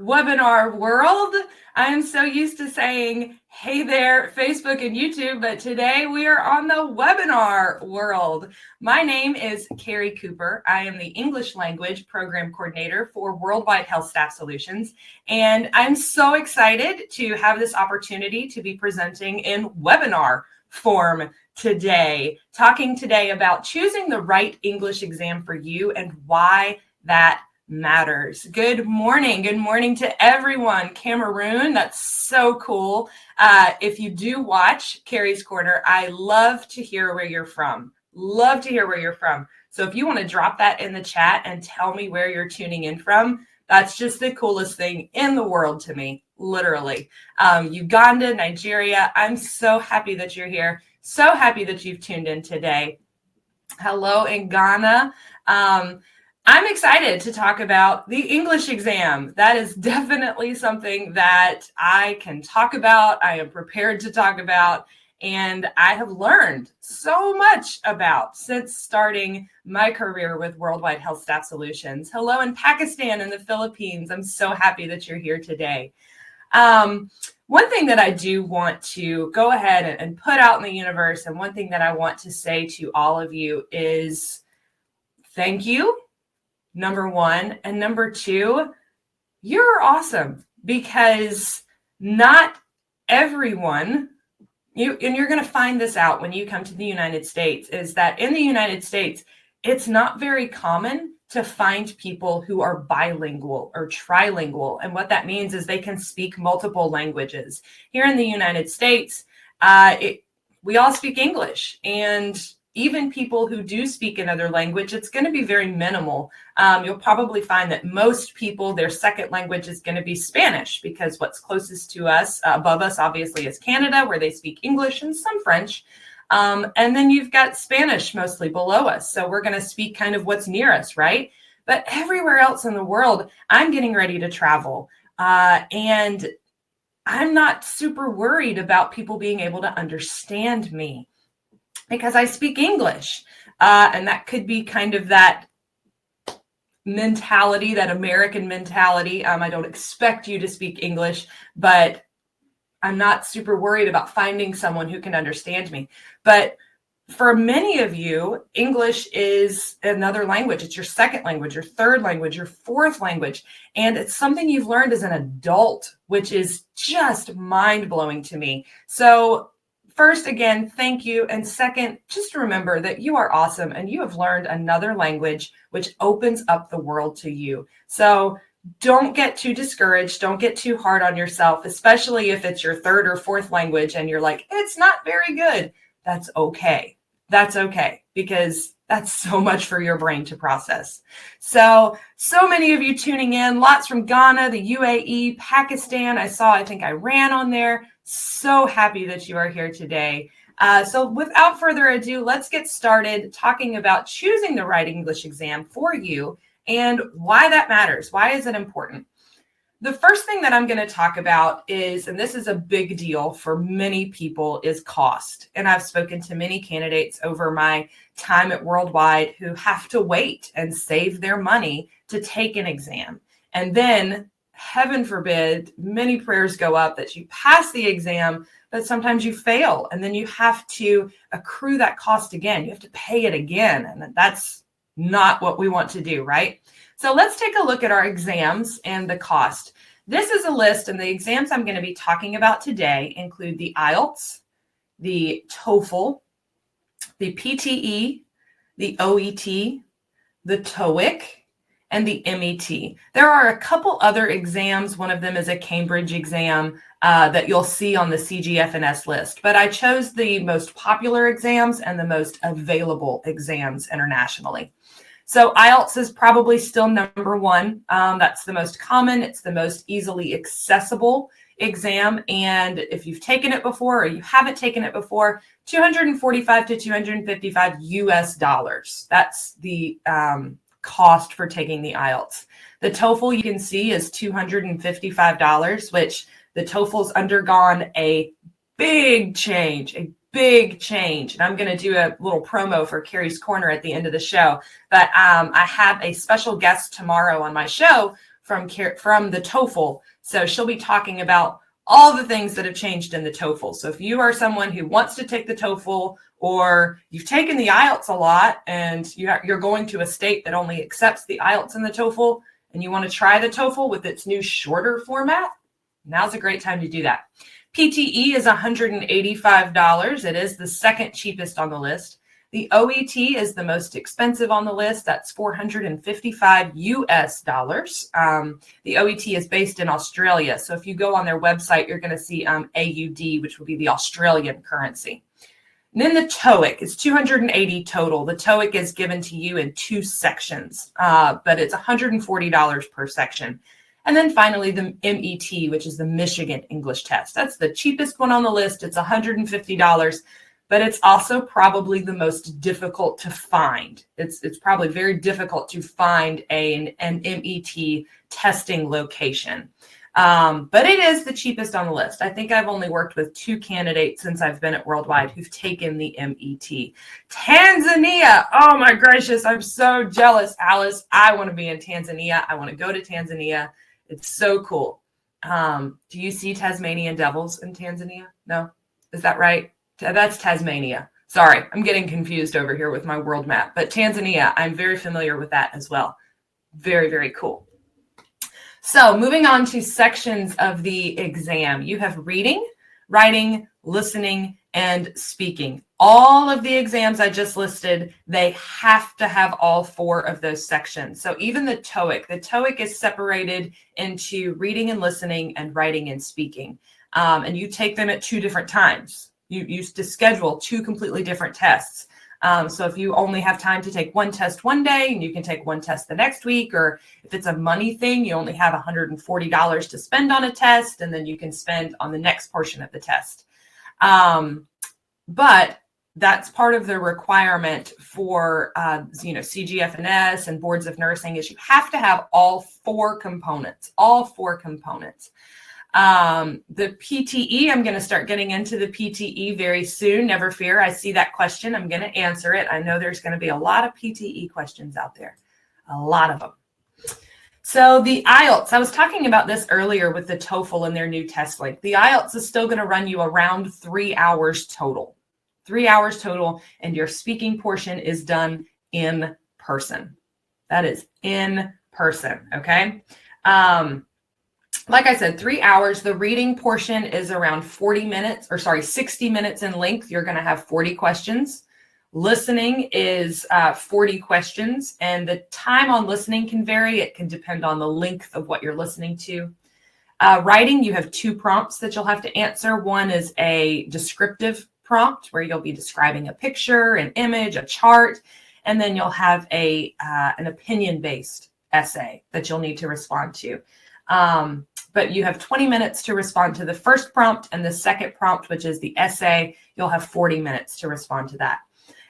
webinar world. I am so used to saying, hey there, Facebook and YouTube, but today we are on the webinar world. My name is Kari Cooper. I am the English Language Program Coordinator for Worldwide HealthStaff Solutions, and I'm so excited to have this opportunity to be presenting in webinar form today, talking today about choosing the right English exam for you and why that matters. Good morning. Good morning to everyone. Cameroon, that's so cool. If you do watch Kari's Corner, I love to hear where you're from. Love to hear where you're from. So if you want to drop that in the chat and tell me where you're tuning in from, that's just the coolest thing in the world to me, literally. Uganda, Nigeria, I'm so happy that you're here. So happy that you've tuned in today. Hello in Ghana. I'm excited to talk about the English exam. That is definitely something that I can talk about. I am prepared to talk about, and I have learned so much about since starting my career with Worldwide HealthStaff Solutions. Hello in Pakistan and the Philippines. I'm so happy that you're here today. One thing that I do want to go ahead and put out in the universe, and one thing that I want to say to all of you is thank you. Number one, and number two, you're awesome, because not everyone, and you're going to find this out when you come to the United States, is that in the United States, it's not very common to find people who are bilingual or trilingual. And what that means is they can speak multiple languages. Here in the United States, we all speak English, and even people who do speak another language, it's going to be very minimal. You'll probably find that most people, their second language is going to be Spanish, because what's closest to us, above us, obviously, is Canada, where they speak English and some French. And then you've got Spanish mostly below us. So we're going to speak kind of what's near us, right? But everywhere else in the world, I'm getting ready to travel. And I'm not super worried about people being able to understand me, because I speak English. And that could be kind of that mentality, that American mentality. I don't expect you to speak English, but I'm not super worried about finding someone who can understand me. But for many of you, English is another language. It's your second language, your third language, your fourth language. And it's something you've learned as an adult, which is just mind-blowing to me. So first, again, thank you. And second, just remember that you are awesome and you have learned another language, which opens up the world to you. So don't get too discouraged. Don't get too hard on yourself, especially if it's your third or fourth language and you're like, it's not very good. That's okay. That's okay, because that's so much for your brain to process. So many of you tuning in, lots from Ghana, the UAE, Pakistan. I think Iran on there. So happy that you are here today. So without further ado, let's get started talking about choosing the right English exam for you and why that matters. Why is it important? The first thing that I'm going to talk about is, and this is a big deal for many people, is cost. And I've spoken to many candidates over my time at Worldwide who have to wait and save their money to take an exam. And then, heaven forbid, many prayers go up that you pass the exam, but sometimes you fail. And then you have to accrue that cost again. You have to pay it again. And that's not what we want to do, right? So let's take a look at our exams and the cost. This is a list, and the exams I'm going to be talking about today include the IELTS, the TOEFL, the PTE, the OET, the TOEIC, and the MET. There are a couple other exams. One of them is a Cambridge exam that you'll see on the CGFNS list. But I chose the most popular exams and the most available exams internationally. So IELTS is probably still number one. That's the most common. It's the most easily accessible exam. And if you've taken it before or you haven't taken it before, $245 to $255 US. That's the cost for taking the IELTS. The TOEFL, you can see, is $255, which the TOEFL's undergone a big change, and I'm going to do a little promo for Kari's Corner at the end of the show. But I have a special guest tomorrow on my show from the TOEFL. So she'll be talking about all the things that have changed in the TOEFL. So if you are someone who wants to take the TOEFL, or you've taken the IELTS a lot and you're going to a state that only accepts the IELTS and the TOEFL, and you want to try the TOEFL with its new shorter format, now's a great time to do that. PTE is $185. It is the second cheapest on the list. The OET is the most expensive on the list. That's $455 US. The OET is based in Australia. So if you go on their website, you're going to see AUD, which will be the Australian currency. And then the TOEIC is $280 total. The TOEIC is given to you in 2 sections, but it's $140 per section. And then finally, the MET, which is the Michigan English Test. That's the cheapest one on the list. It's $150, but it's also probably the most difficult to find. It's probably very difficult to find an MET testing location. But it is the cheapest on the list. I think I've only worked with 2 candidates since I've been at Worldwide who've taken the MET. Tanzania. Oh my gracious. I'm so jealous, Alice. I want to be in Tanzania. I want to go to Tanzania. It's so cool. Do you see Tasmanian devils in Tanzania? No? Is that right? That's Tasmania. Sorry, I'm getting confused over here with my world map. But Tanzania, I'm very familiar with that as well. Very, very cool. So moving on to sections of the exam, you have reading, writing, listening, and speaking. All of the exams I just listed, they have to have all 4 of those sections. So even the TOEIC is separated into reading and listening and writing and speaking. And you take them at 2 different times. You used to schedule 2 completely different tests. So if you only have time to take 1 test one day, and you can take 1 test the next week, or if it's a money thing, you only have $140 to spend on a test, and then you can spend on the next portion of the test. But that's part of the requirement for, CGF&S and boards of nursing is you have to have all 4 components, The PTE, I'm going to start getting into the PTE very soon. Never fear. I see that question. I'm going to answer it. I know there's going to be a lot of PTE questions out there, a lot of them. So the IELTS, I was talking about this earlier with the TOEFL and their new test link. The IELTS is still going to run you around 3 hours total. 3 hours total, and your speaking portion is done in person. That is in person, okay? Like I said, 3 hours. The reading portion is around 60 minutes in length. You're going to have 40 questions. Listening is 40 questions, and the time on listening can vary. It can depend on the length of what you're listening to. Writing, you have 2 prompts that you'll have to answer. One is a descriptive prompt where you'll be describing a picture, an image, a chart, and then you'll have an opinion-based essay that you'll need to respond to. But you have 20 minutes to respond to the first prompt, and the second prompt, which is the essay, you'll have 40 minutes to respond to that.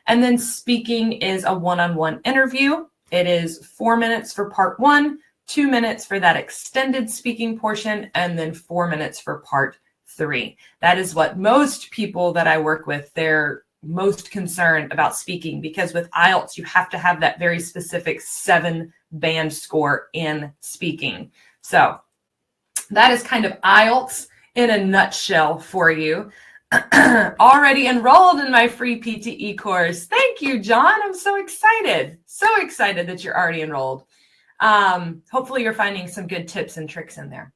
And then speaking is a one-on-one interview. It is 4 minutes for part 1, 2 minutes for that extended speaking portion, and then 4 minutes for part 3. That is what most people that I work with, they're most concerned about speaking, because with IELTS, you have to have that very specific 7 band score in speaking. So that is kind of IELTS in a nutshell for you. Already enrolled in my free PTE course. Thank you, John. I'm so excited. So excited that you're already enrolled. Hopefully you're finding some good tips and tricks in there.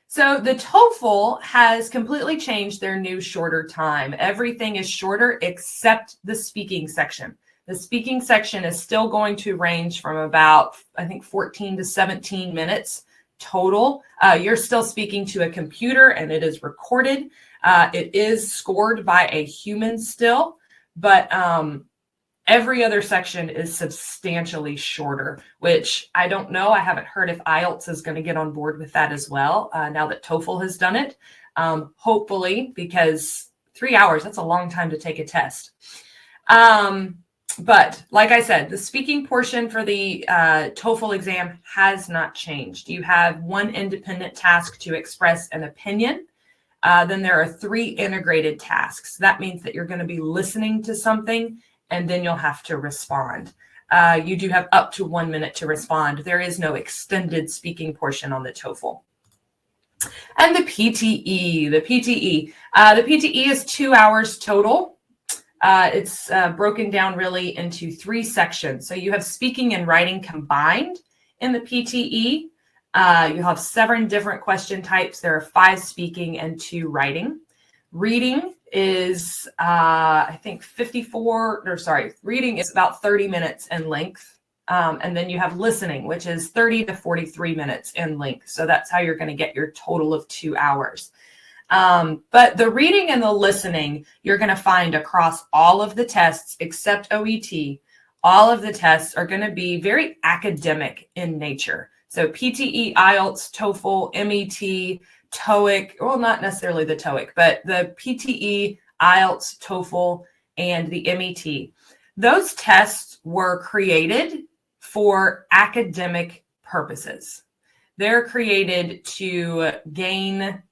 So the TOEFL has completely changed their new shorter time. Everything is shorter except the speaking section. The speaking section is still going to range from about, I think, 14 to 17 minutes total. You're still speaking to a computer and it is recorded. It is scored by a human still, but every other section is substantially shorter, which I don't know. I haven't heard if IELTS is going to get on board with that as well, now that TOEFL has done it. Hopefully, because 3 hours, that's a long time to take a test. But like I said, the speaking portion for the TOEFL exam has not changed. You have 1 independent task to express an opinion. Then there are 3 integrated tasks. That means that you're going to be listening to something and then you'll have to respond. you do have up to 1 minute to respond. There is no extended speaking portion on the TOEFL. And the PTE, the PTE is 2 hours total. It's broken down really into 3 sections. So you have speaking and writing combined in the PTE. You have 7 different question types. There are 5 speaking and 2 writing. Reading is, I think reading is about 30 minutes in length. And then you have listening, which is 30 to 43 minutes in length. So that's how you're going to get your total of 2 hours. But the reading and the listening, you're going to find across all of the tests except OET. All of the tests are going to be very academic in nature. So PTE, IELTS, TOEFL, MET, TOEIC, well, not necessarily the TOEIC, but the PTE, IELTS, TOEFL, and the MET. Those tests were created for academic purposes. They're created to gain,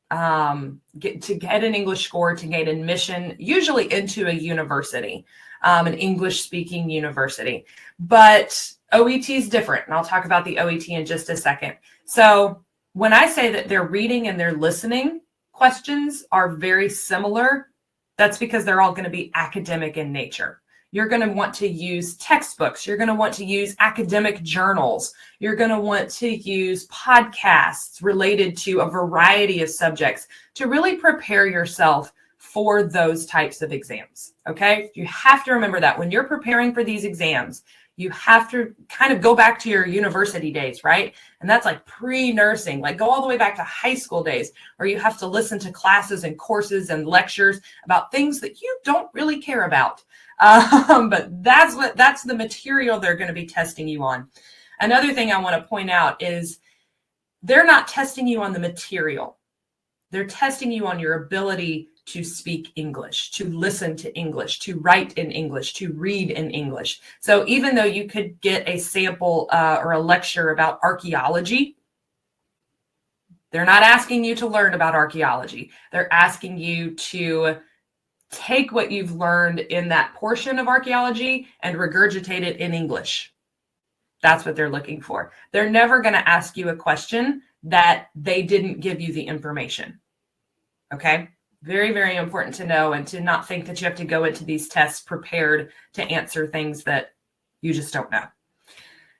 get an English score, to gain admission, usually into a university, an English-speaking university. But OET is different, and I'll talk about the OET in just a second. So when I say that their reading and their listening questions are very similar, that's because they're all going to be academic in nature. You're going to want to use textbooks. You're going to want to use academic journals. You're going to want to use podcasts related to a variety of subjects to really prepare yourself for those types of exams. Okay? You have to remember that when you're preparing for these exams, you have to kind of go back to your university days, right? And that's like pre-nursing, like go all the way back to high school days, where you have to listen to classes and courses and lectures about things that you don't really care about. But that's the material they're going to be testing you on. Another thing I want to point out is they're not testing you on the material. They're testing you on your ability to speak English, to listen to English, to write in English, to read in English. So even though you could get a sample or a lecture about archaeology, they're not asking you to learn about archaeology. They're asking you to take what you've learned in that portion of archaeology and regurgitate it in English. That's what they're looking for. They're never going to ask you a question that they didn't give you the information. Okay? Very, very important to know, and to not think that you have to go into these tests prepared to answer things that you just don't know.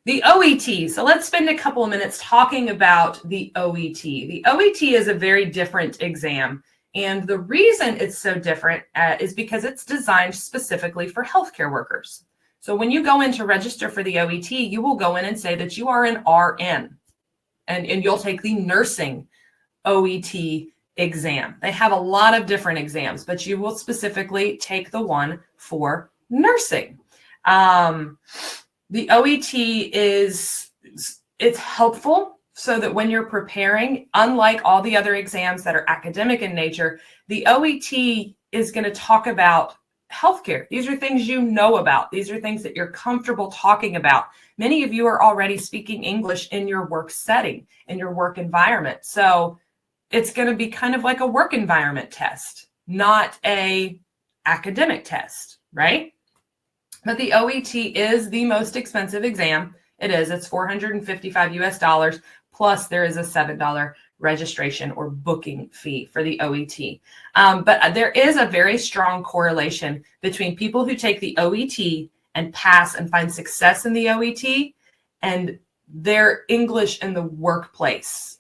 The OET. So let's spend a couple of minutes talking about the OET. The OET is a very different exam. And the reason it's so different is because it's designed specifically for healthcare workers. So when you go in to register for the OET, you will go in and say that you are an RN, and you'll take the nursing OET exam. They have a lot of different exams, but you will specifically take the one for nursing. The OET it's helpful so that when you're preparing, unlike all the other exams that are academic in nature, the OET is going to talk about healthcare. These are things you know about. These are things that you're comfortable talking about. Many of you are already speaking English in your work setting, in your work environment. So it's going to be kind of like a work environment test, not a academic test, right? But the OET is the most expensive exam. It is. It's $455 US, plus there is a $7 registration or booking fee for the OET. But there is a very strong correlation between people who take the OET and pass and find success in the OET and their English in the workplace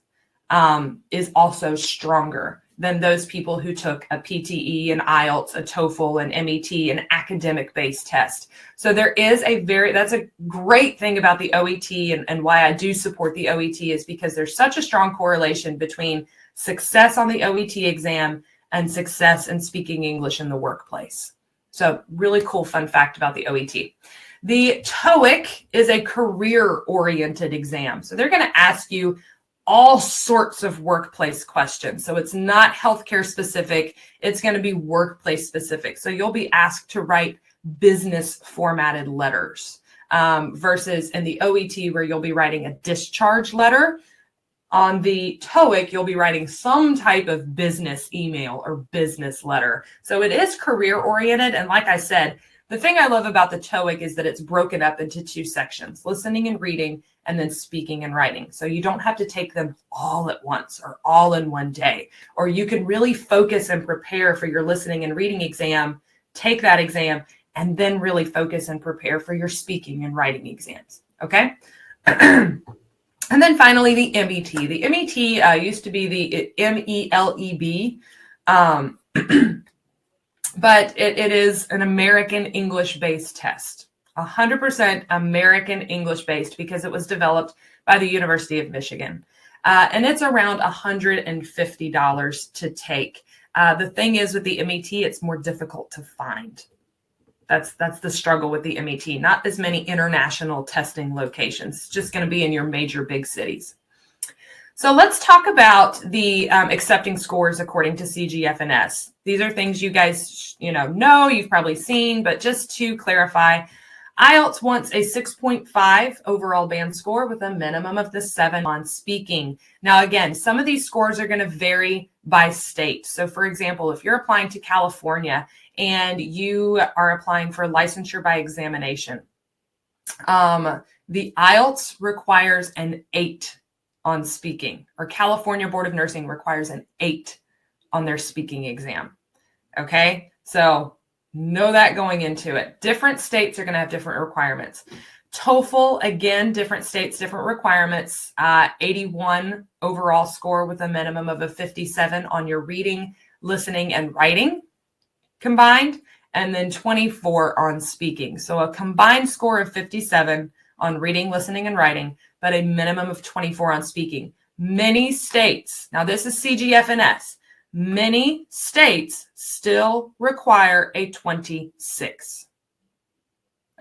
is also stronger than those people who took a PTE, an IELTS, a TOEFL, an MET, an academic-based test. So there is that's a great thing about the OET, and why I do support the OET is because there's such a strong correlation between success on the OET exam and success in speaking English in the workplace. So really cool fun fact about the OET. The TOEIC is a career-oriented exam. So they're going to ask you all sorts of workplace questions. So it's not healthcare specific. It's going to be workplace specific. So you'll be asked to write business formatted letters versus in the OET where you'll be writing a discharge letter. On the TOEIC, you'll be writing some type of business email or business letter. So it is career oriented. And like I said, The thing I love about the TOEIC is that it's broken up into 2 sections, listening and reading, and then speaking and writing. So you don't have to take them all at once or all in one day, or you can really focus and prepare for your listening and reading exam, take that exam, and then really focus and prepare for your speaking and writing exams. Okay. And then finally, the MET. The MET used to be the MELEB, but it is an American English-based test, 100% American English-based, because it was developed by the University of Michigan. And it's around $150 to take. The thing is with the MET, it's more difficult to find. That's the struggle with the MET. Not as many international testing locations. It's just going to be in your major big cities. So let's talk about the accepting scores according to CGFNS. These are things you guys know, you've probably seen, but just to clarify, IELTS wants a 6.5 overall band score with a minimum of the 7 on speaking. Now, again, some of these scores are going to vary by state. So, for example, if you're applying to California and you are applying for licensure by examination, the IELTS requires an 8 on speaking, or California Board of Nursing requires an 8 on their speaking exam. Okay, so know that going into it. Different states are going to have different requirements. TOEFL, again, different states, different requirements. 81 overall score with a minimum of a 57 on your reading, listening, and writing combined, and then 24 on speaking. So a combined score of 57 on reading, listening, and writing, but a minimum of 24 on speaking. Many states, now this is CGFNS, many states still require a 26.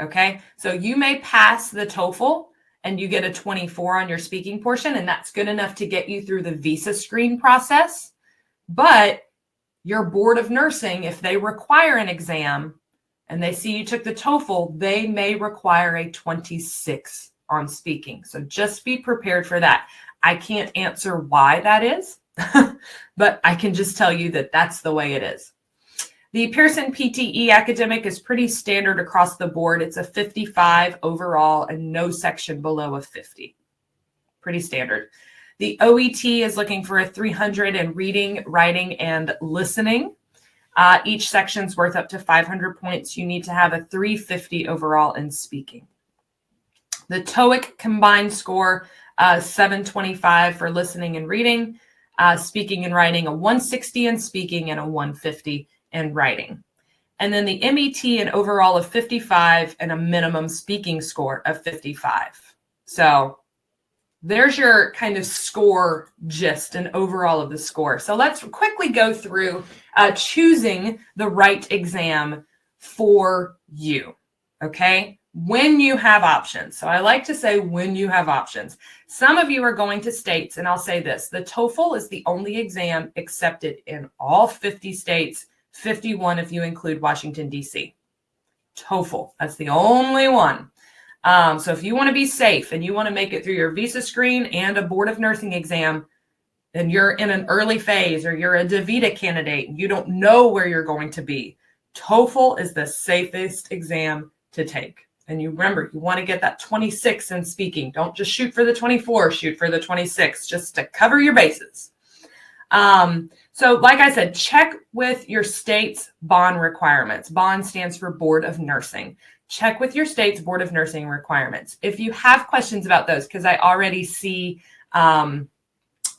Okay, so you may pass the TOEFL and you get a 24 on your speaking portion, and that's good enough to get you through the visa screen process. But your Board of Nursing, if they require an exam and they see you took the TOEFL, they may require a 26 on speaking. So just be prepared for that. I can't answer why that is, but I can just tell you that that's the way it is. The Pearson PTE academic is pretty standard across the board. It's a 55 overall and no section below a 50. Pretty standard. The OET is looking for a 300 in reading, writing, and listening. Each section's worth up to 500 points. You need to have a 350 overall in speaking. The TOEIC combined score, 725 for listening and reading, speaking and writing, a 160 in speaking, and a 150 in writing. And then the MET, an overall of 55 and a minimum speaking score of 55. So there's your kind of score gist and overall of the score. So let's quickly go through choosing the right exam for you, okay? When you have options. So I like to say when you have options. Some of you are going to states, and I'll say this, the TOEFL is the only exam accepted in all 50 states, 51 if you include Washington, D.C. TOEFL, that's the only one. So if you want to be safe and you want to make it through your visa screen and a Board of Nursing exam, and you're in an early phase or you're a DaVita candidate and you don't know where you're going to be, TOEFL is the safest exam to take. And you remember, you want to get that 26 in speaking. Don't just shoot for the 24, shoot for the 26, just to cover your bases. So like I said, check with your state's bond requirements. Bond stands for Board of Nursing. Check with your state's Board of Nursing requirements. If you have questions about those, because I already see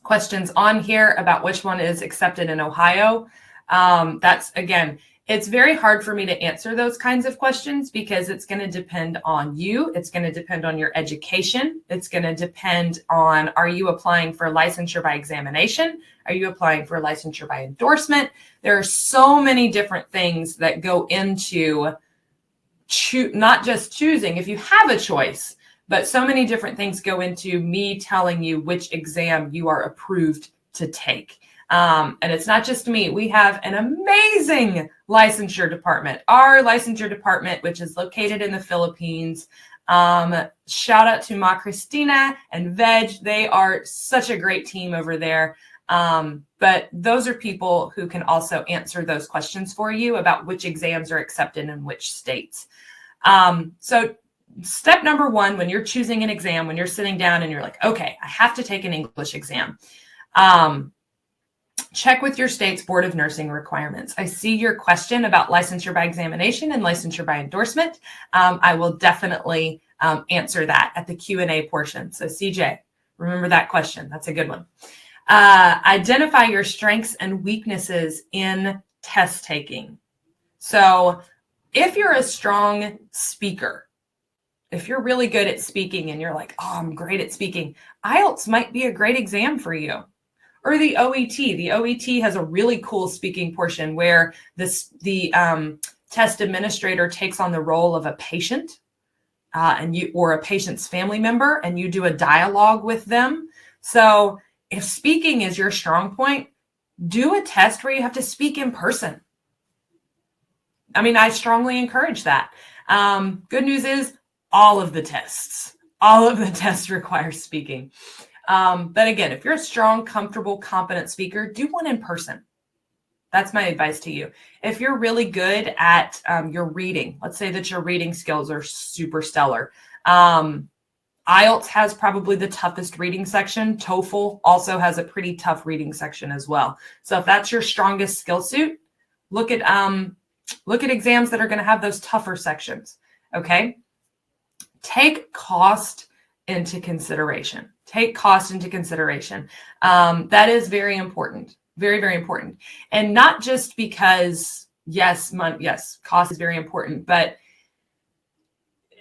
questions on here about which one is accepted in Ohio, that's, again, it's very hard for me to answer those kinds of questions because it's going to depend on you. It's going to depend on your education. It's going to depend on, are you applying for licensure by examination? Are you applying for licensure by endorsement? There are so many different things that go into not just choosing if you have a choice, but so many different things go into me telling you which exam you are approved to take. And it's not just me. We have an amazing licensure department. Our licensure department, which is located in the Philippines. Shout out to Ma Christina and Veg. They are such a great team over there. But those are people who can also answer those questions for you about which exams are accepted in which states. So step number one, when you're choosing an exam, when you're sitting down and you're like, okay, I have to take an English exam. Check with your state's Board of Nursing requirements. I see your question about licensure by examination and licensure by endorsement. I will definitely answer that at the Q&A portion. So CJ, remember that question. That's a good one. Identify your strengths and weaknesses in test taking. So if you're a strong speaker, if you're really good at speaking and you're like, oh, I'm great at speaking, IELTS might be a great exam for you. Or the OET. The OET has a really cool speaking portion where the test administrator takes on the role of a patient or a patient's family member, and you do a dialogue with them. So if speaking is your strong point, do a test where you have to speak in person. I mean, I strongly encourage that. Good news is all of the tests require speaking. But again, if you're a strong, comfortable, competent speaker, do one in person. That's my advice to you. If you're really good at your reading, let's say that your reading skills are super stellar. IELTS has probably the toughest reading section. TOEFL also has a pretty tough reading section as well. So if that's your strongest skill suit, look at exams that are going to have those tougher sections. Okay. Take cost into consideration. Take cost into consideration. That is very important. Very, very important. And not just because, yes, cost is very important, but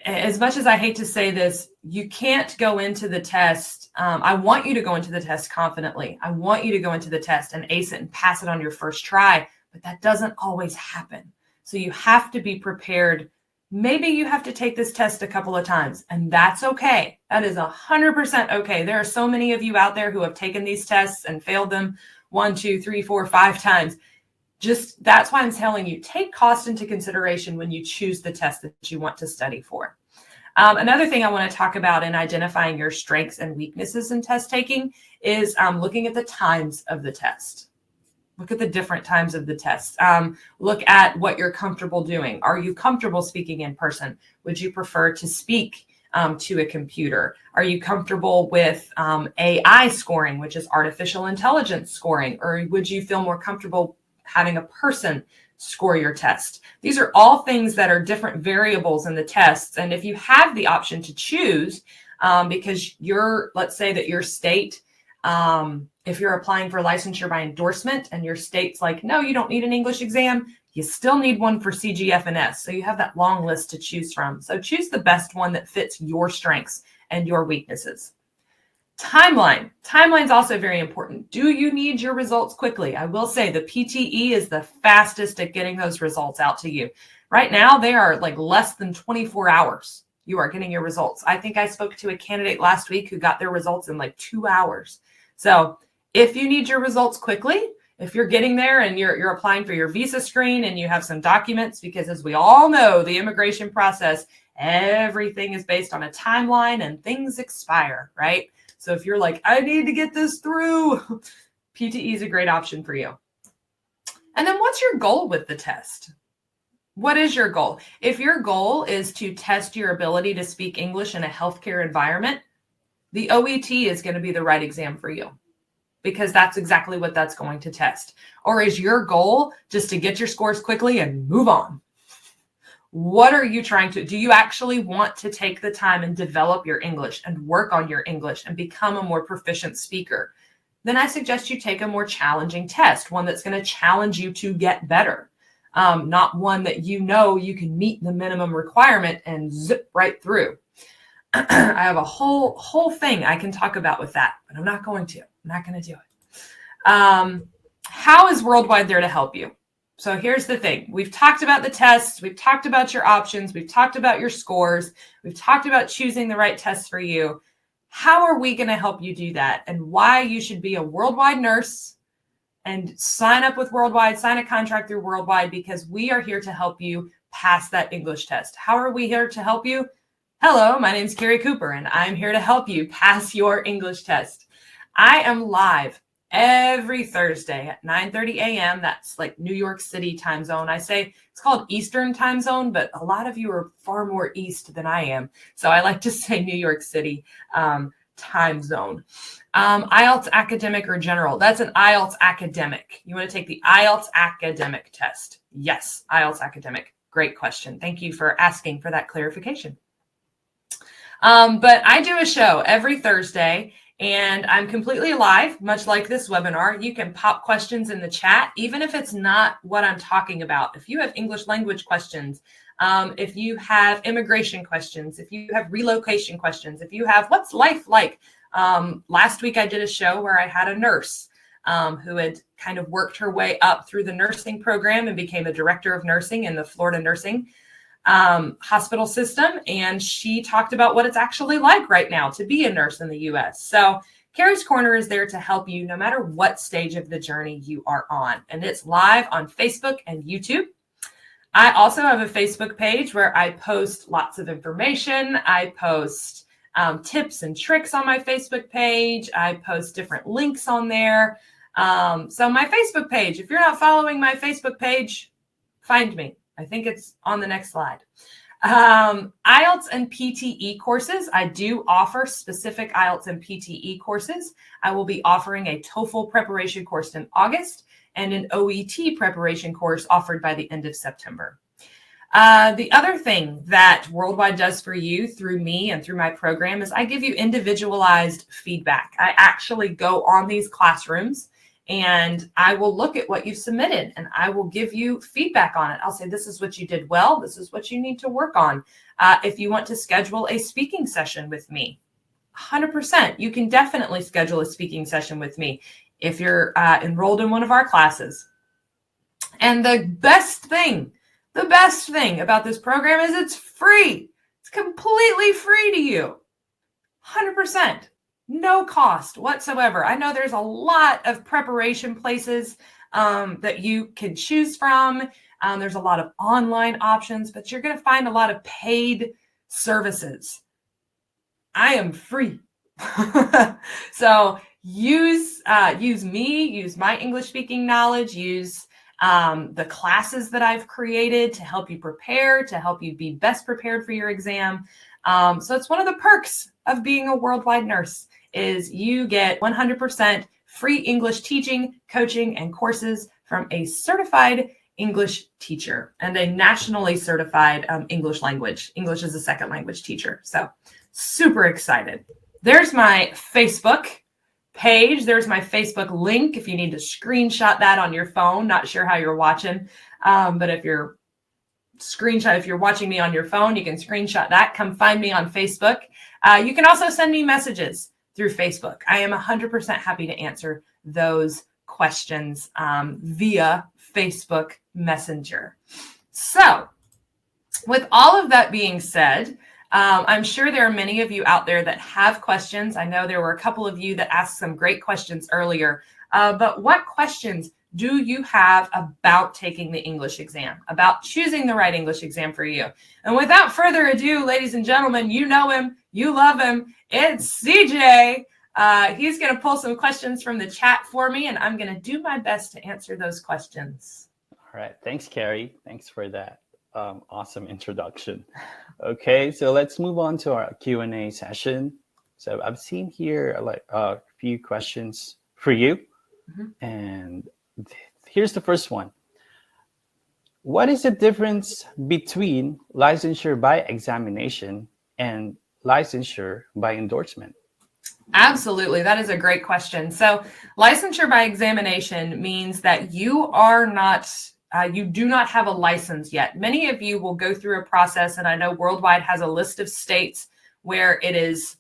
as much as I hate to say this, you can't go into the test. I want you to go into the test confidently. I want you to go into the test and ace it and pass it on your first try, but that doesn't always happen. So you have to be prepared. Maybe you have to take this test a couple of times, and that's okay. That is 100% okay. There are so many of you out there who have taken these tests and failed them 1, 2, 3, 4, 5 times. Just that's why I'm telling you, take cost into consideration when you choose the test that you want to study for. Another thing I want to talk about in identifying your strengths and weaknesses in test taking is looking at the times of the test. Look at the different times of the test. Look at what you're comfortable doing. Are you comfortable speaking in person? Would you prefer to speak to a computer? Are you comfortable with AI scoring, which is artificial intelligence scoring? Or would you feel more comfortable having a person score your test? These are all things that are different variables in the tests. And if you have the option to choose, because let's say that your state, if you're applying for licensure by endorsement and your state's like, no, you don't need an English exam, you still need one for CGFNS. So you have that long list to choose from. So choose the best one that fits your strengths and your weaknesses. Timeline. Timeline is also very important. Do you need your results quickly? I will say the PTE is the fastest at getting those results out to you. Right now, they are like less than 24 hours. You are getting your results. I think I spoke to a candidate last week who got their results in like 2 hours. So if you need your results quickly, if you're getting there and you're applying for your visa screen and you have some documents, because as we all know, the immigration process, everything is based on a timeline and things expire, right? So if you're like, I need to get this through, PTE is a great option for you. And then what's your goal with the test? What is your goal? If your goal is to test your ability to speak English in a healthcare environment, the OET is going to be the right exam for you, because that's exactly what that's going to test. Or is your goal just to get your scores quickly and move on? What are you trying to do? You actually want to take the time and develop your English and work on your English and become a more proficient speaker? Then I suggest you take a more challenging test, one that's going to challenge you to get better, not one that you know you can meet the minimum requirement and zip right through. I have a whole thing I can talk about with that, but I'm not going to. I'm not going to do it. How is Worldwide there to help you? So here's the thing. We've talked about the tests. We've talked about your options. We've talked about your scores. We've talked about choosing the right test for you. How are we going to help you do that? And why you should be a Worldwide nurse and sign up with Worldwide, sign a contract through Worldwide, because we are here to help you pass that English test. How are we here to help you? Hello, my name is Kari Cooper, and I'm here to help you pass your English test. I am live every Thursday at 9:30 a.m. That's like New York City time zone. I say it's called Eastern time zone, but a lot of you are far more East than I am. So I like to say New York City time zone. IELTS Academic or General. That's an IELTS Academic. You want to take the IELTS Academic test. Yes, IELTS Academic. Great question. Thank you for asking for that clarification. But I do a show every Thursday, and I'm completely live, much like this webinar. You can pop questions in the chat, even if it's not what I'm talking about. If you have English language questions, if you have immigration questions, if you have relocation questions, if you have what's life like. Last week I did a show where I had a nurse who had kind of worked her way up through the nursing program and became a director of nursing in the Florida nursing hospital system. And she talked about what it's actually like right now to be a nurse in the US. So Kari's Corner is there to help you no matter what stage of the journey you are on. And it's live on Facebook and YouTube. I also have a Facebook page where I post lots of information. I post tips and tricks on my Facebook page. I post different links on there. So my Facebook page, if you're not following my Facebook page, find me. I think it's on the next slide. IELTS and PTE courses. I do offer specific IELTS and PTE courses. I will be offering a TOEFL preparation course in August and an OET preparation course offered by the end of September. The other thing that Worldwide does for you through me and through my program is I give you individualized feedback. I actually go on these classrooms and I will look at what you've submitted and I will give you feedback on it. I'll say, this is what you did well. This is what you need to work on. If you want to schedule a speaking session with me, 100%, you can definitely schedule a speaking session with me if you're enrolled in one of our classes. And the best thing about this program is it's free. It's completely free to you. 100%. No cost whatsoever. I know there's a lot of preparation places that you can choose from. There's a lot of online options, but you're going to find a lot of paid services. I am free. So use me, use my English speaking knowledge, use the classes that I've created to help you prepare, to help you be best prepared for your exam. So it's one of the perks of being a worldwide nurse is you get 100% free English teaching, coaching, and courses from a certified English teacher and a nationally certified English as a second language teacher. So super excited. There's my Facebook page. There's my Facebook link if you need to screenshot that on your phone. Not sure how you're watching, but if you're watching me on your phone, you can screenshot that. Come find me on Facebook. You can also send me messages through Facebook. I am 100% happy to answer those questions via Facebook Messenger. So with all of that being said, I'm sure there are many of you out there that have questions. I know there were a couple of you that asked some great questions earlier, but what questions do you have about taking the English exam, about choosing the right English exam for you? And without further ado, ladies and gentlemen, you know him, you love him, it's CJ. He's going to pull some questions from the chat for me, and I'm going to do my best to answer those questions. All right. Thanks, Kari. Thanks for that awesome introduction. Okay, so let's move on to our Q&A session. So I've seen here like a few questions for you. And here's the first one. What is the difference between licensure by examination and licensure by endorsement? Absolutely. That is a great question. So licensure by examination means that you do not have a license yet. Many of you will go through a process, and I know Worldwide has a list of states where it is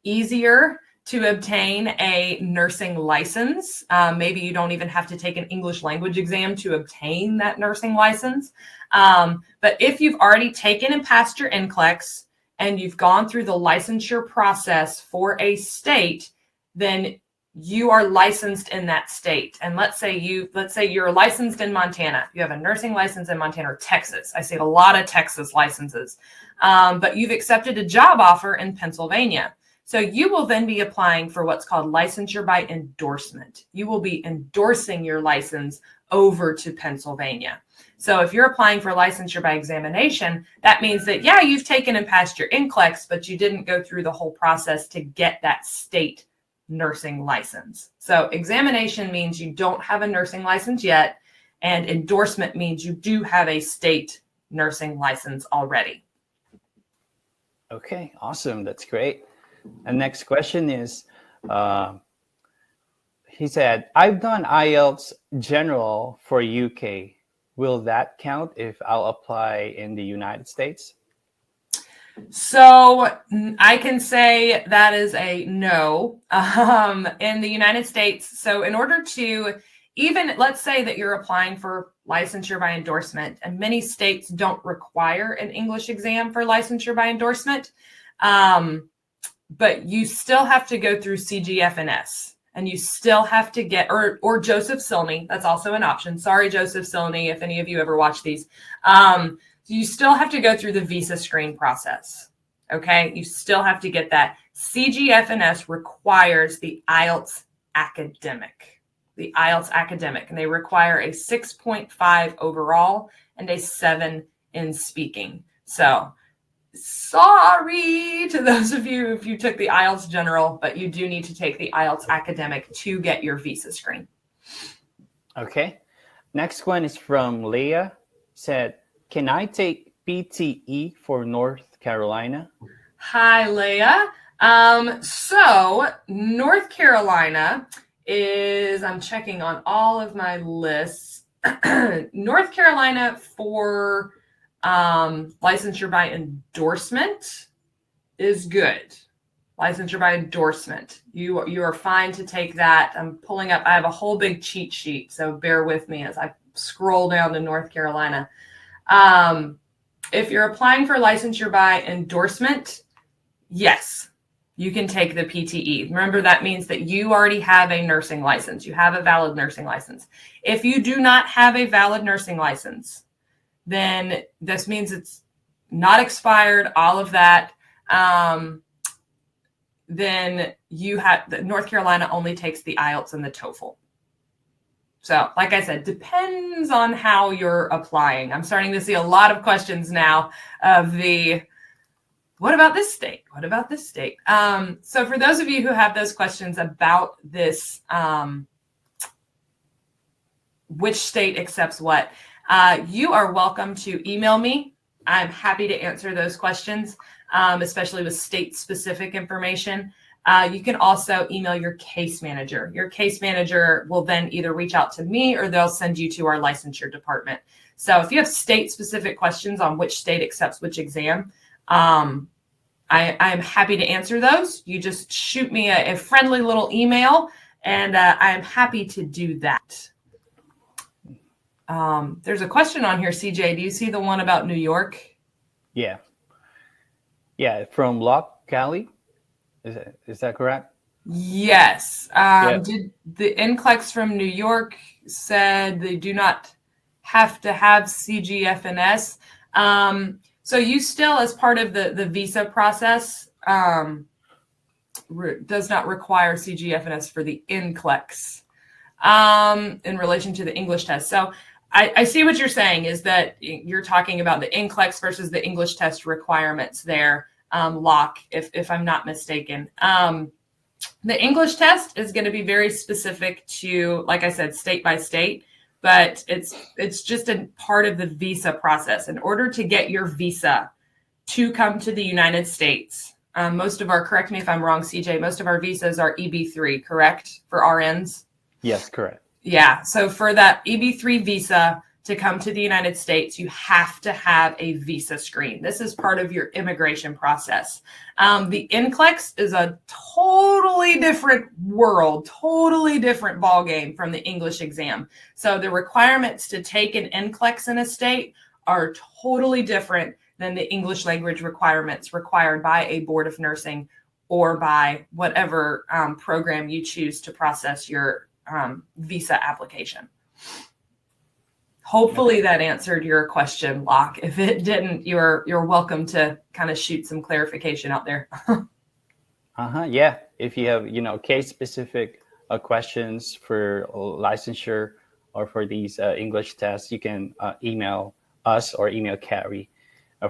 easier to obtain a nursing license. Maybe you don't even have to take an English language exam to obtain that nursing license. But if you've already taken and passed your NCLEX and you've gone through the licensure process for a state, then you are licensed in that state. And let's say you're licensed in Montana. You have a nursing license in Montana or Texas. I see a lot of Texas licenses, but you've accepted a job offer in Pennsylvania. So you will then be applying for what's called licensure by endorsement. You will be endorsing your license over to Pennsylvania. So if you're applying for licensure by examination, that means that, yeah, you've taken and passed your NCLEX, but you didn't go through the whole process to get that state nursing license. So examination means you don't have a nursing license yet, and endorsement means you do have a state nursing license already. Okay, awesome. That's great. And next question is, he said, I've done IELTS General for UK. Will that count if I'll apply in the United States? So I can say that is a no in the United States. So in order to even, let's say that you're applying for licensure by endorsement, and many states don't require an English exam for licensure by endorsement, but you still have to go through CGFNS. And you still have to get, or Joseph Silney, that's also an option. Sorry, Joseph Silney, if any of you ever watch these. You still have to go through the visa screen process, okay? You still have to get that. CGFNS requires the IELTS academic, and they require a 6.5 overall and a 7 in speaking. So sorry to those of you if you took the IELTS General, but you do need to take the IELTS Academic to get your visa screen. Okay. Next one is from Leah. Said, can I take PTE for North Carolina? Hi, Leah. So North Carolina is, I'm checking on all of my lists. North Carolina for licensure by endorsement is good. Licensure by endorsement. You are fine to take that. I'm pulling up, I have a whole big cheat sheet, so bear with me as I scroll down to North Carolina. If you're applying for licensure by endorsement, yes, you can take the PTE. Remember, that means that you already have a nursing license. You have a valid nursing license. If you do not have a valid nursing license, then this means it's not expired, all of that. Then you have, North Carolina only takes the IELTS and the TOEFL. So like I said, depends on how you're applying. I'm starting to see a lot of questions now of the, what about this state? What about this state? So for those of you who have those questions about this, which state accepts what, you are welcome to email me. I'm happy to answer those questions, especially with state-specific information. You can also email your case manager. Your case manager will then either reach out to me or they'll send you to our licensure department. So if you have state-specific questions on which state accepts which exam, I'm happy to answer those. You just shoot me a friendly little email, and I'm happy to do that. There's a question on here, CJ. Do you see the one about New York? Yeah. Yeah, from Lock Cali. Is that correct? Yes. Did the NCLEX from New York said they do not have to have CGFNS? So you still, as part of the visa process, does not require CGFNS for the NCLEX in relation to the English test. So I see what you're saying is that you're talking about the NCLEX versus the English test requirements there, Locke, if I'm not mistaken. The English test is going to be very specific to, like I said, state by state, but it's just a part of the visa process. In order to get your visa to come to the United States, most of our, correct me if I'm wrong, CJ, most of our visas are EB3, correct, for RNs? Yes, correct. Yeah. So for that EB3 visa to come to the United States, you have to have a visa screen. This is part of your immigration process. The NCLEX is a totally different world, totally different ballgame from the English exam. So the requirements to take an NCLEX in a state are totally different than the English language requirements required by a board of nursing or by whatever program you choose to process your visa application. Hopefully that answered your question, Locke. If it didn't, you're welcome to kind of shoot some clarification out there. Yeah. If you have, case specific questions for licensure or for these English tests, you can email us or email Kari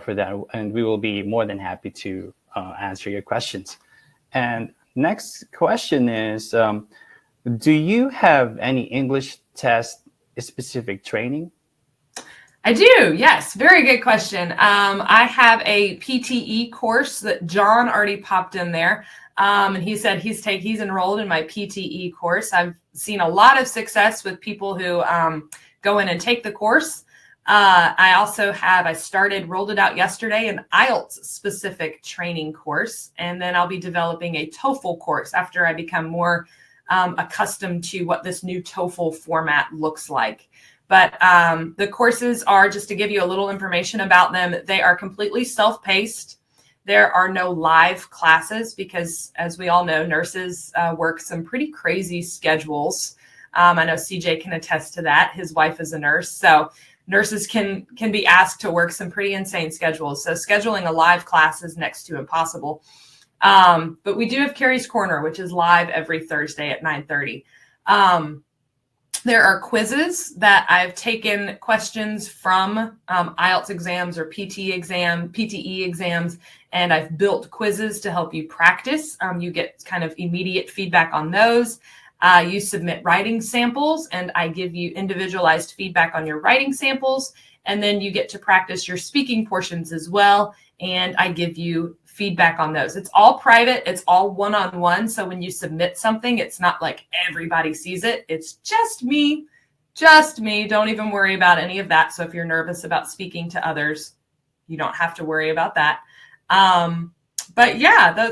for that, and we will be more than happy to answer your questions. And next question is, do you have any English test specific training? I do. Yes. Very good question. I have a PTE course that John already popped in there. And he said he's enrolled in my PTE course. I've seen a lot of success with people who go in and take the course. I rolled it out yesterday, an IELTS specific training course. And then I'll be developing a TOEFL course after I become more accustomed to what this new TOEFL format looks like. But the courses are, just to give you a little information about them, they are completely self-paced. There are no live classes because, as we all know, nurses work some pretty crazy schedules. I know CJ can attest to that. His wife is a nurse. So nurses can be asked to work some pretty insane schedules. So scheduling a live class is next to impossible. But we do have Kari's Corner, which is live every Thursday at 9:30. There are quizzes that I've taken questions from IELTS exams or PTE exams, and I've built quizzes to help you practice. You get kind of immediate feedback on those. You submit writing samples, and I give you individualized feedback on your writing samples, and then you get to practice your speaking portions as well, and I give you feedback on those. It's all private. It's all one-on-one. So when you submit something, it's not like everybody sees it. It's just me. Don't even worry about any of that. So if you're nervous about speaking to others, you don't have to worry about that. But yeah,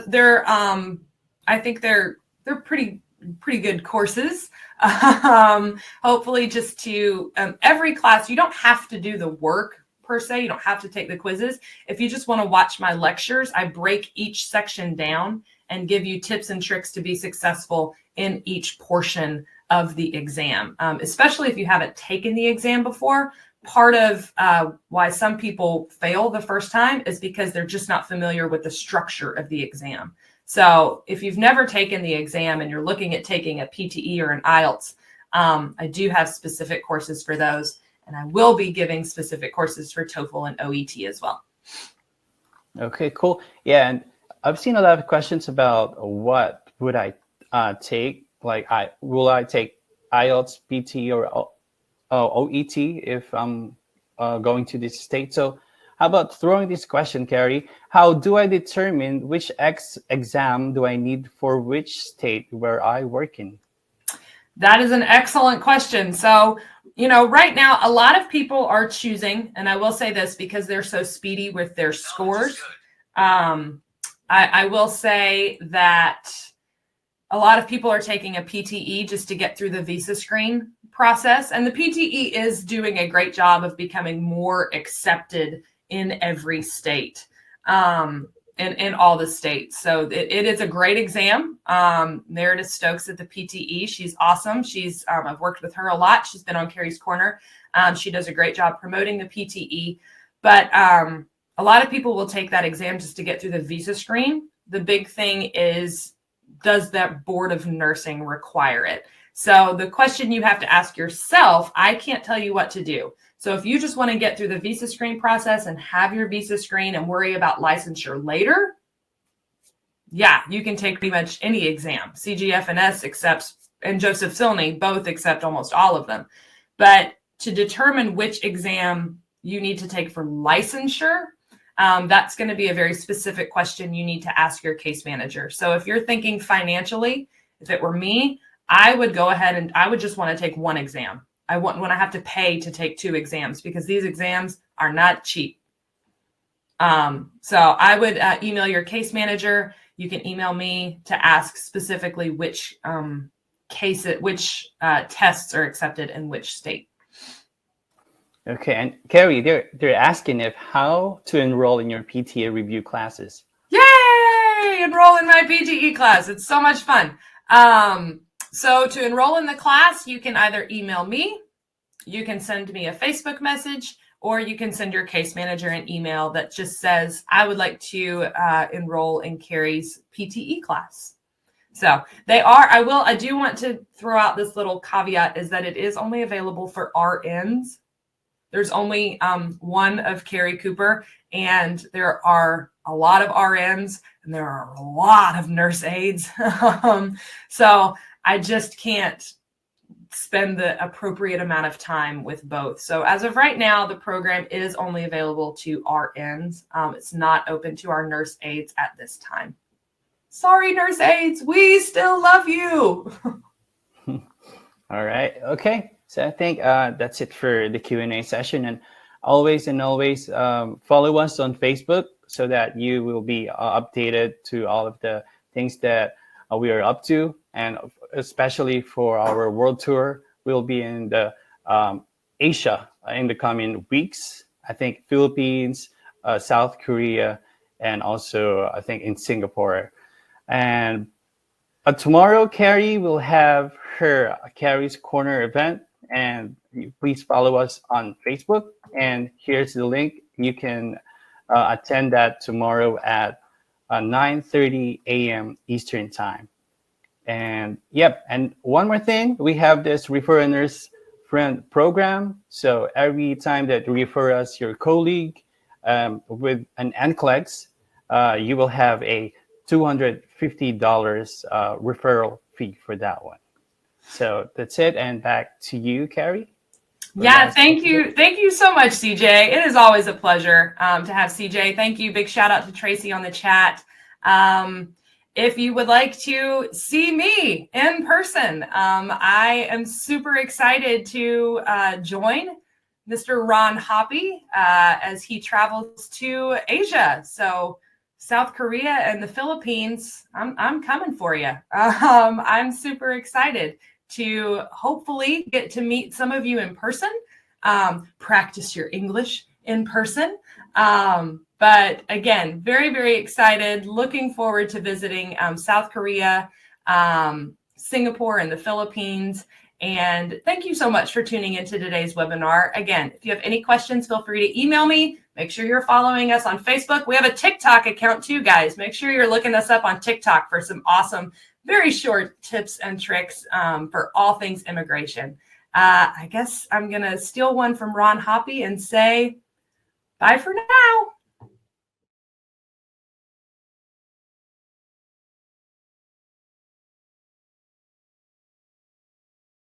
I think they're pretty good courses. Hopefully just to every class, you don't have to do the work per se. You don't have to take the quizzes. If you just want to watch my lectures, I break each section down and give you tips and tricks to be successful in each portion of the exam. Especially if you haven't taken the exam before. Part of why some people fail the first time is because they're just not familiar with the structure of the exam. So if you've never taken the exam and you're looking at taking a PTE or an IELTS, I do have specific courses for those. And I will be giving specific courses for TOEFL and OET as well. Okay, cool. Yeah, and I've seen a lot of questions about what would I take? Like, will I take IELTS, PT, or OET if I'm going to this state? So how about throwing this question, Kari? How do I determine which exam do I need for which state where I work in? That is an excellent question. So, right now, a lot of people are choosing, and I will say this because they're so speedy with their scores. I will say that a lot of people are taking a PTE just to get through the visa screen process. And the PTE is doing a great job of becoming more accepted in every state. In all the states. So it is a great exam. Meredith Stokes at the PTE. She's awesome. I've worked with her a lot. She's been on Kari's Corner. She does a great job promoting the PTE. But a lot of people will take that exam just to get through the visa screen. The big thing is, does that Board of Nursing require it? So the question you have to ask yourself, I can't tell you what to do. So if you just want to get through the visa screen process and have your visa screen and worry about licensure later, yeah, you can take pretty much any exam. CGFNS accepts, and Joseph Silney both accept almost all of them. But to determine which exam you need to take for licensure, that's going to be a very specific question you need to ask your case manager. So if you're thinking financially, if it were me, I would go ahead and I would just want to take one exam. I wouldn't want to have to pay to take two exams because these exams are not cheap. So I would email your case manager. You can email me to ask specifically which tests are accepted in which state. Okay, and Kari, they're asking how to enroll in your PTA review classes. Yay! Enroll in my PTE class. It's so much fun. So to enroll in the class, you can either email me, you can send me a Facebook message, or you can send your case manager an email that just says, I would like to enroll in Kari's PTE class. So I do want to throw out this little caveat is that it is only available for RNs. There's only one of Kari Cooper, and there are a lot of RNs and there are a lot of nurse aides. So I just can't spend the appropriate amount of time with both. So as of right now, the program is only available to RNs. It's not open to our nurse aides at this time. Sorry, nurse aides, we still love you. All right. Okay. So I think that's it for the Q&A session. And always follow us on Facebook so that you will be updated to all of the things that we are up to. And especially for our world tour, we'll be in the Asia in the coming weeks. I think Philippines, South Korea, and also I think in Singapore. And tomorrow, Kari will have her Kari's Corner event, and please follow us on Facebook. And here's the link. You can attend that tomorrow at 9:30 a.m. Eastern Time. And and one more thing, we have this Refer a Nurse Friend program. So every time that you refer us your colleague with an NCLEX, you will have a $250 referral fee for that one. So that's it. And back to you, Kari. Yeah, thank you. Thank you so much, CJ. It is always a pleasure to have CJ. Thank you. Big shout out to Tracy on the chat. If you would like to see me in person, I am super excited to join Mr. Ron Hoppy as he travels to Asia. So South Korea and the Philippines, I'm coming for you. I'm super excited to hopefully get to meet some of you in person, practice your English in person. But again, very, very excited. Looking forward to visiting South Korea, Singapore, and the Philippines. And thank you so much for tuning into today's webinar. Again, if you have any questions, feel free to email me. Make sure you're following us on Facebook. We have a TikTok account too, guys. Make sure you're looking us up on TikTok for some awesome, very short tips and tricks for all things immigration. I guess I'm going to steal one from Ron Hoppy and say bye for now.